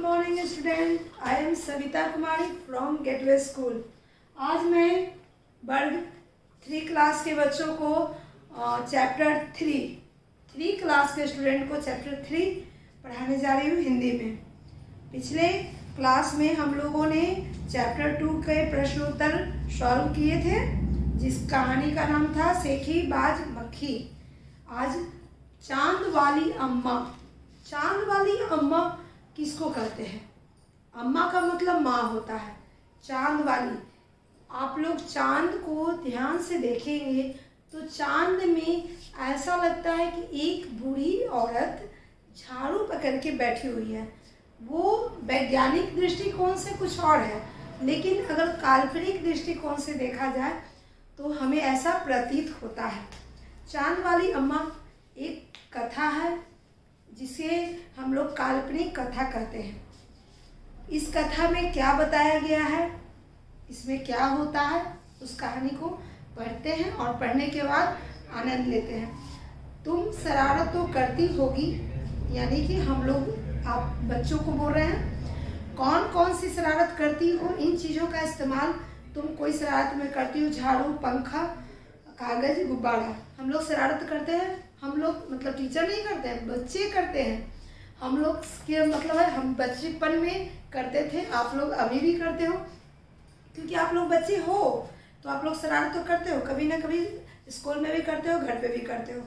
Morning student, I am Savita Kumari from gateway school. आज मैं वर्ग 3 क्लास के बच्चों को चैप्टर 3 क्लास के स्टूडेंट को चैप्टर 3 पढ़ाने जा रही हूँ हिंदी में। पिछले क्लास में हम लोगों ने चैप्टर 2 के प्रश्न उत्तर सॉल्व किए थे, जिस कहानी का नाम था सेखी बाज मक्खी। आज चांद वाली अम्मा। चांद वाली अम्मा किसको कहते हैं? अम्मा का मतलब माँ होता है। चांद वाली, आप लोग चांद को ध्यान से देखेंगे तो चांद में ऐसा लगता है कि एक बूढ़ी औरत झाड़ू पकड़ के बैठी हुई है। वो वैज्ञानिक दृष्टिकोण से कुछ और है, लेकिन अगर काल्पनिक दृष्टिकोण से देखा जाए तो हमें ऐसा प्रतीत होता है। चांद वाली अम्मा एक कथा है जिसे हम लोग काल्पनिक कथा कहते हैं। इस कथा में क्या बताया गया है, इसमें क्या होता है, उस कहानी को पढ़ते हैं और पढ़ने के बाद आनंद लेते हैं। तुम शरारत तो करती होगी, यानी कि हम लोग आप बच्चों को बोल रहे हैं। कौन कौन सी शरारत करती हो, इन चीज़ों का इस्तेमाल तुम कोई शरारत में करती हो? झाड़ू, पंखा, कागज, गुब्बारा। हम लोग शरारत करते हैं। हम लोग मतलब टीचर नहीं करते हैं, बच्चे करते हैं। हम लोग के मतलब है हम बचपन में करते थे, आप लोग अभी भी करते हो, क्योंकि आप लोग बच्चे हो तो आप लोग शरारत तो करते हो, कभी ना कभी स्कूल में भी करते हो, घर पे भी करते हो।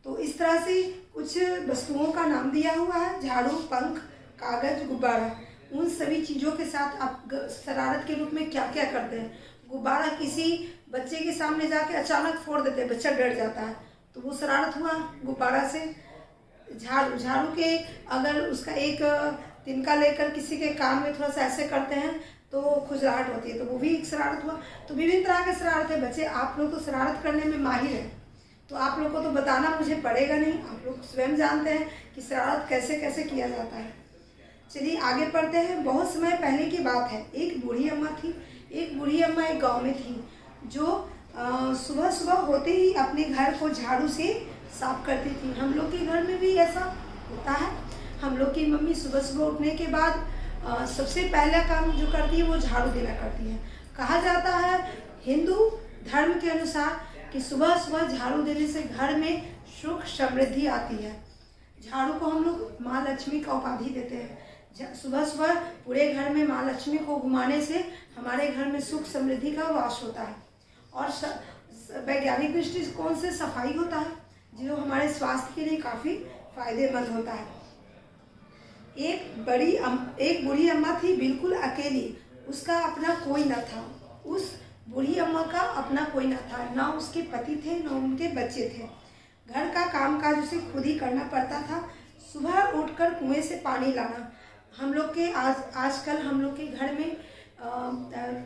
तो इस तरह से कुछ वस्तुओं का नाम दिया हुआ है, झाड़ू, पंख, कागज, गुब्बारा। उन सभी चीज़ों के साथ आप शरारत के रूप में क्या क्या करते हैं? गुब्बारा किसी बच्चे के सामने जाके अचानक फोड़ देते हैं, बच्चा डर जाता है, तो वो शरारत हुआ गुब्बारा से। झाड़ू के अगर उसका एक तिनका लेकर किसी के कान में थोड़ा सा ऐसे करते हैं तो खुजलाहट होती है, तो वो भी एक शरारत हुआ। तो विभिन्न तरह के शरारत है। बच्चे आप लोग तो शरारत करने में माहिर हैं, तो आप लोग को तो बताना मुझे पड़ेगा नहीं, आप लोग स्वयं जानते हैं कि शरारत कैसे कैसे किया जाता है। चलिए आगे पढ़ते हैं। बहुत समय पहले की बात है, एक बूढ़ी अम्मा थी। एक बूढ़ी अम्मा एक गाँव में थी, जो सुबह सुबह होते ही अपने घर को झाड़ू से साफ करती थी। हम लोग के घर में भी ऐसा होता है। हम लोग की मम्मी सुबह सुबह उठने के बाद सबसे पहला काम जो करती है वो झाड़ू देना करती है। कहा जाता है हिंदू धर्म के अनुसार कि सुबह सुबह झाड़ू देने से घर में सुख समृद्धि आती है। झाड़ू को हम लोग माँ लक्ष्मी का उपाधि देते हैं। सुबह सुबह पूरे घर में माँ लक्ष्मी को घुमाने से हमारे घर में सुख समृद्धि का वास होता है, और वैज्ञानिक दृष्टिकोण से सफाई होता है, जो हमारे स्वास्थ्य के लिए काफ़ी फायदेमंद होता है। एक बूढ़ी अम्मा थी, बिल्कुल अकेली। उसका अपना कोई न था। उस बूढ़ी अम्मा का अपना कोई न था, ना उसके पति थे, ना उनके बच्चे थे। घर का कामकाज उसे खुद ही करना पड़ता था। सुबह उठकर कुएं से पानी लाना। हम लोग के आजकल हम लोग के घर में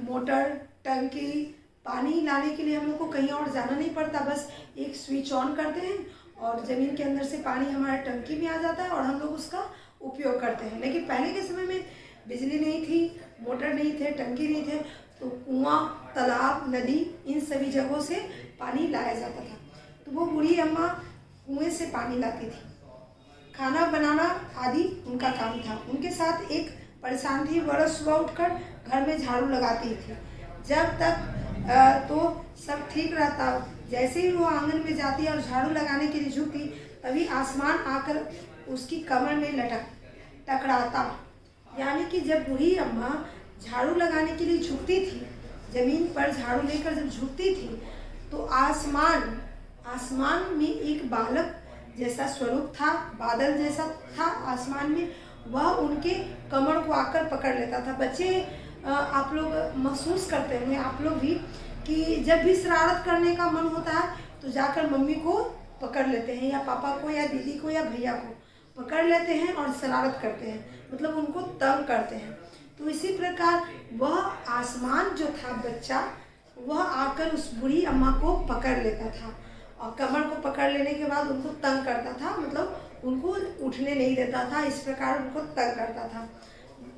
मोटर, टंकी, पानी लाने के लिए हम लोग को कहीं और जाना नहीं पड़ता। बस एक स्विच ऑन करते हैं और ज़मीन के अंदर से पानी हमारे टंकी में आ जाता है और हम लोग उसका उपयोग करते हैं। लेकिन पहले के समय में बिजली नहीं थी, मोटर नहीं थे, टंकी नहीं थे, तो कुआं, तालाब, नदी, इन सभी जगहों से पानी लाया जाता था। तो वो बूढ़ी अम्मा कुएं से पानी लाती थी। खाना बनाना आदि उनका काम था। उनके साथ एक परेशान थी, वह सुबह उठकर घर में झाड़ू लगाती थी। जब तक तो सब ठीक रहता, जैसे ही वो आंगन में जाती और झाड़ू लगाने के लिए झुकती, तभी आसमान आकर उसकी कमर में टकराता। यानी कि जब बूढ़ी अम्मा झाड़ू लगाने के लिए झुकती थी, जमीन पर झाड़ू लेकर जब झुकती थी, तो आसमान में एक बालक जैसा स्वरूप था, बादल जैसा था आसमान में, वह उनके कमर को आकर पकड़ लेता था। बच्चे आप लोग महसूस करते होंगे, आप लोग भी, कि जब भी शरारत करने का मन होता है तो जाकर मम्मी को पकड़ लेते हैं, या पापा को, या दीदी को, या भैया को पकड़ लेते हैं और शरारत करते हैं, मतलब उनको तंग करते हैं। तो इसी प्रकार वह आसमान जो था बच्चा, वह आकर उस बूढ़ी अम्मा को पकड़ लेता था और कमर को पकड़ लेने के बाद उनको तंग करता था, मतलब उनको उठने नहीं देता था। इस प्रकार उनको तंग करता था।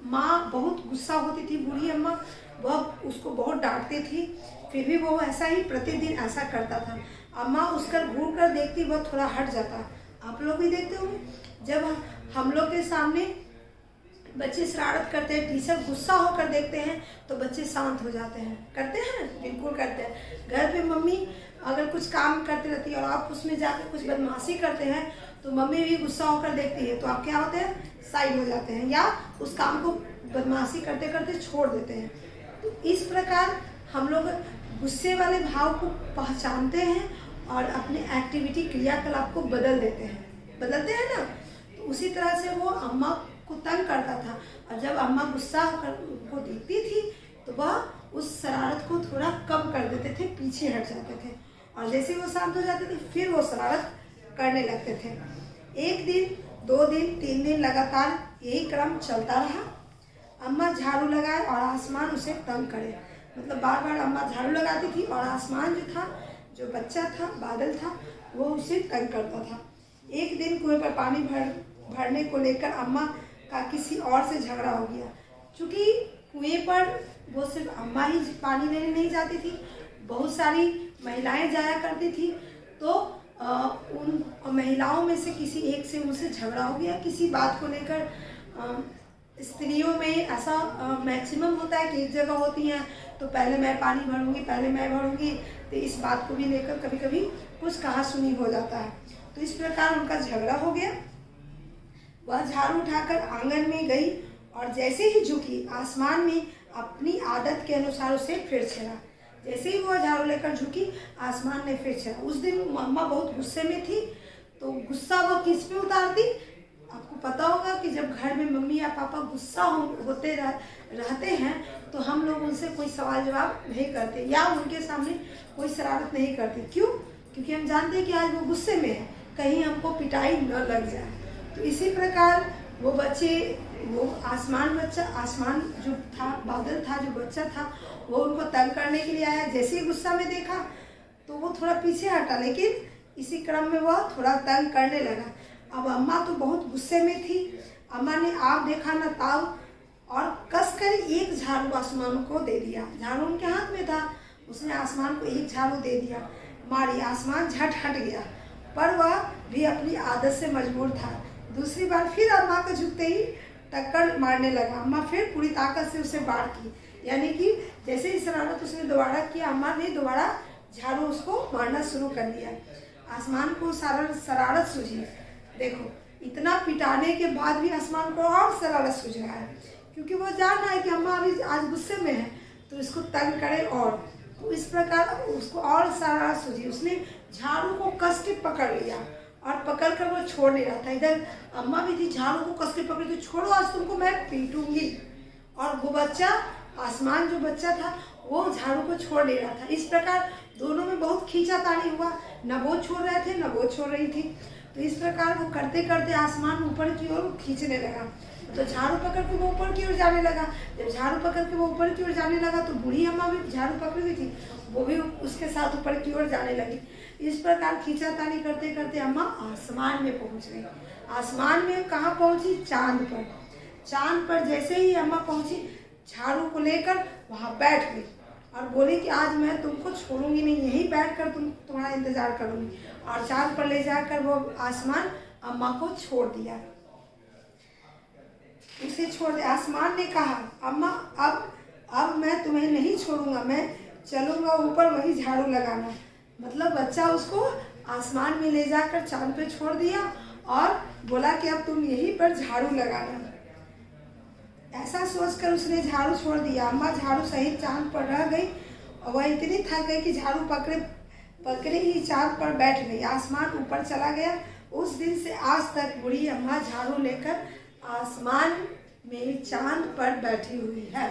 माँ बहुत गुस्सा होती थी, बूढ़ी अम्मा, वह उसको बहुत डांटती थी, फिर भी वो ऐसा ही प्रतिदिन ऐसा करता था। अम्मा उसकर घूर कर देखती, वह थोड़ा हट जाता। आप लोग भी देखते होंगे, जब हम लोग के सामने बच्चे शरारत करते हैं, टीचर गुस्सा होकर देखते हैं तो बच्चे शांत हो जाते हैं। करते हैं, बिल्कुल करते हैं। घर पे मम्मी अगर कुछ काम करती रहती है और आप उसमें जाकर कुछ बदमाशी करते हैं तो मम्मी भी गुस्सा होकर देखती है तो आप क्या होते हैं, साइड हो जाते हैं या उस काम को बदमाशी करते करते छोड़ देते हैं। तो इस प्रकार हम लोग गुस्से वाले भाव को पहचानते हैं और अपने एक्टिविटी क्रियाकलाप को बदल देते हैं, बदलते हैं ना। तो उसी तरह से वो अम्मा को तंग करता था और जब अम्मा गुस्सा होकर उनको देखती थी तो वह उस शरारत को थोड़ा कम कर देते थे, पीछे हट जाते थे और जैसे वो शांत हो जाते थे फिर वो शरारत करने लगते थे। 1 दिन, 2 दिन, 3 दिन लगातार यही क्रम चलता रहा। अम्मा झाड़ू लगाए और आसमान उसे तंग करे, मतलब बार बार अम्मा झाड़ू लगाती थी और आसमान जो था, जो बच्चा था, बादल था, वो उसे तंग करता था। एक दिन कुएं पर पानी भरने को लेकर अम्मा का किसी और से झगड़ा हो गया। चूँकि कुएं पर वो सिर्फ अम्मा ही पानी लेने नहीं जाती थी, बहुत सारी महिलाएं जाया करती थी। तो उन महिलाओं में से किसी एक से उनसे झगड़ा हो गया किसी बात को लेकर। स्त्रियों में ऐसा मैक्सिमम होता है कि एक जगह होती हैं तो पहले मैं पानी भरूंगी, पहले मैं भरूंगी, तो इस बात को भी लेकर कभी कभी कुछ कहा सुनी हो जाता है। तो इस प्रकार उनका झगड़ा हो गया। वह झाड़ू उठाकर आंगन में गई और जैसे ही झुकी आसमान में अपनी आदत के अनुसार उसे फिर छेड़ा। जैसे ही वह झाड़ू लेकर झुकी आसमान ने फिर छेड़ा। उस दिन अम्मा बहुत गुस्से में थी तो गुस्सा वो किस पे उतारती, आपको पता होगा कि जब घर में मम्मी या पापा गुस्सा होते रहते हैं तो हम लोग उनसे कोई सवाल जवाब नहीं करते या उनके सामने कोई शरारत नहीं करते। क्यों? क्योंकि हम जानते हैं कि आज वो गुस्से में है, कहीं हमको पिटाई न लग जाए। तो इसी प्रकार वो बच्चे, वो आसमान जो था, बादल था, जो बच्चा था, वो उनको तंग करने के लिए आया। जैसे ही गुस्सा में देखा तो वो थोड़ा पीछे हटा, लेकिन इसी क्रम में वह थोड़ा तंग करने लगा। अब अम्मा तो बहुत गुस्से में थी। अम्मा ने आप देखा ना ताऊ और कसकर एक झाड़ू आसमान को दे दिया। झाड़ू उनके हाथ में था, उसने आसमान को एक झाड़ू दे दिया, मारी, आसमान झट हट गया, पर वह भी अपनी आदत से मजबूर था। दूसरी बार फिर अम्मा को झुकते ही टक्कर मारने लगा। अम्मा फिर पूरी ताकत से उसे वार की, यानी कि जैसे ही शरारत उसने दोबारा किया, अम्मा ने दोबारा झाड़ू उसको मारना शुरू कर दिया। आसमान को शरारत सूझी। देखो, इतना पिटाने के बाद भी आसमान को और शरारत सूझ रहा है, क्योंकि वो जान रहा है कि अम्मा अभी आज गुस्से में है तो इसको तंग करे। और तो इस प्रकार उसको और शरारत सूझी। उसने झाड़ू को कस के पकड़ लिया और पकड़कर वो छोड़ नहीं रहा था। इधर अम्मा भी थी, झाड़ू को कस के पकड़ी तो छोड़ो, आज तुमको मैं पीटूंगी। और वो बच्चा, आसमान जो बच्चा था, वो झाड़ू को छोड़ नहीं रहा था। इस प्रकार दोनों में बहुत खींचातानी हुआ, न वो छोड़ रहे थे न वो छोड़ रही थी। तो इस प्रकार वो करते करते आसमान ऊपर की ओर खींचने लगा। तो झाड़ू पकड़ के वो ऊपर की ओर जाने लगा। जब झाड़ू पकड़ के वो ऊपर की ओर जाने लगा तो बूढ़ी अम्मा भी झाड़ू पकड़ी हुई थी, वो भी उसके साथ ऊपर की ओर जाने लगी। इस प्रकार खींचातानी करते करते अम्मा आसमान में पहुंच गई। आसमान में कहाँ पहुंची? चांद पर। चांद पर जैसे ही अम्मा पहुंची, झाड़ू को लेकर वहाँ बैठ गई और बोली कि आज मैं तुमको छोड़ूंगी नहीं, यहीं बैठकर तुम्हारा इंतजार करूंगी। और चांद पर ले जाकर वो आसमान अम्मा को छोड़ दिया, उसे छोड़ दिया। आसमान ने कहा, अम्मा अब मैं तुम्हें नहीं छोड़ूंगा, मैं चलूंगा ऊपर, वही झाड़ू लगाना। मतलब बच्चा उसको आसमान में ले जाकर चांद पे छोड़ दिया और बोला कि अब तुम यहीं पर झाड़ू लगाना। ऐसा सोचकर उसने झाड़ू छोड़ दिया। अम्मा झाड़ू सहित चांद पर रह गई और वह इतनी थक गई कि झाड़ू पकड़े ही चांद पर बैठ गई। आसमान ऊपर चला गया। उस दिन से आज तक बूढ़ी अम्मा झाड़ू लेकर आसमान में चांद पर बैठी हुई है।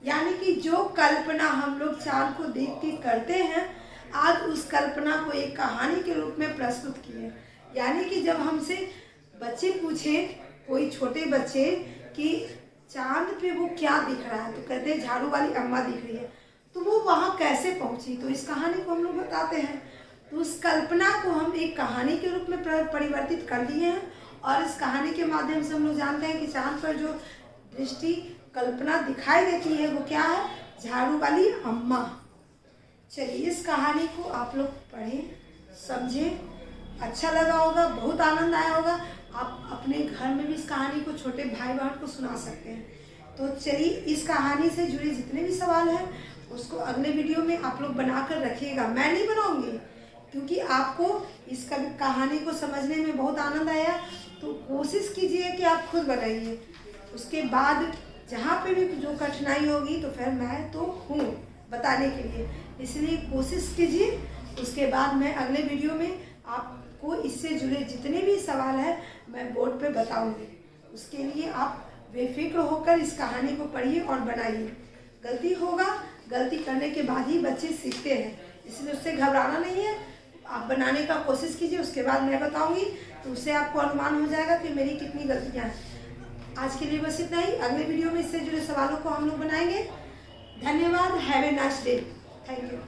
यानी कि जो कल्पना हम लोग चांद को देख के करते हैं, आज उस कल्पना को एक कहानी के रूप में प्रस्तुत किए। यानी कि जब हमसे बच्चे पूछे, कोई छोटे बच्चे, कि चांद पे वो क्या दिख रहा है, तो कहते हैं झाड़ू वाली अम्मा दिख रही है। तो वो वहाँ कैसे पहुँची, तो इस कहानी को हम लोग बताते हैं। तो उस कल्पना को हम एक कहानी के रूप में परिवर्तित कर दिए हैं और इस कहानी के माध्यम से हम लोग जानते हैं कि चांद पर जो दृष्टि कल्पना दिखाई देती है वो क्या है? झाड़ू वाली अम्मा। चलिए, इस कहानी को आप लोग पढ़ें, समझें, अच्छा लगा होगा, बहुत आनंद आया होगा। आप अपने घर में भी इस कहानी को छोटे भाई बहन को सुना सकते हैं। तो चलिए, इस कहानी से जुड़े जितने भी सवाल हैं उसको अगले वीडियो में आप लोग बना कर रखिएगा। मैं नहीं बनाऊंगी, क्योंकि आपको इस कहानी को समझने में बहुत आनंद आया, तो कोशिश कीजिए कि आप खुद बनाइए। उसके बाद जहाँ पे भी जो कठिनाई होगी तो फिर मैं तो हूँ बताने के लिए, इसलिए कोशिश कीजिए। उसके बाद मैं अगले वीडियो में आपको इससे जुड़े जितने भी सवाल हैं मैं बोर्ड पे बताऊंगी। उसके लिए आप बेफिक्र होकर इस कहानी को पढ़िए और बनाइए। गलती होगा, गलती करने के बाद ही बच्चे सीखते हैं, इसलिए उससे घबराना नहीं है। आप बनाने का कोशिश कीजिए, उसके बाद मैं बताऊंगी, तो उससे आपको अनुमान हो जाएगा कि मेरी कितनी गलतियां हैं। आज के लिए बस इतना ही। अगले वीडियो में इससे जुड़े सवालों को हम लोग बनाएंगे। धन्यवाद। Have a nice day. Thank you.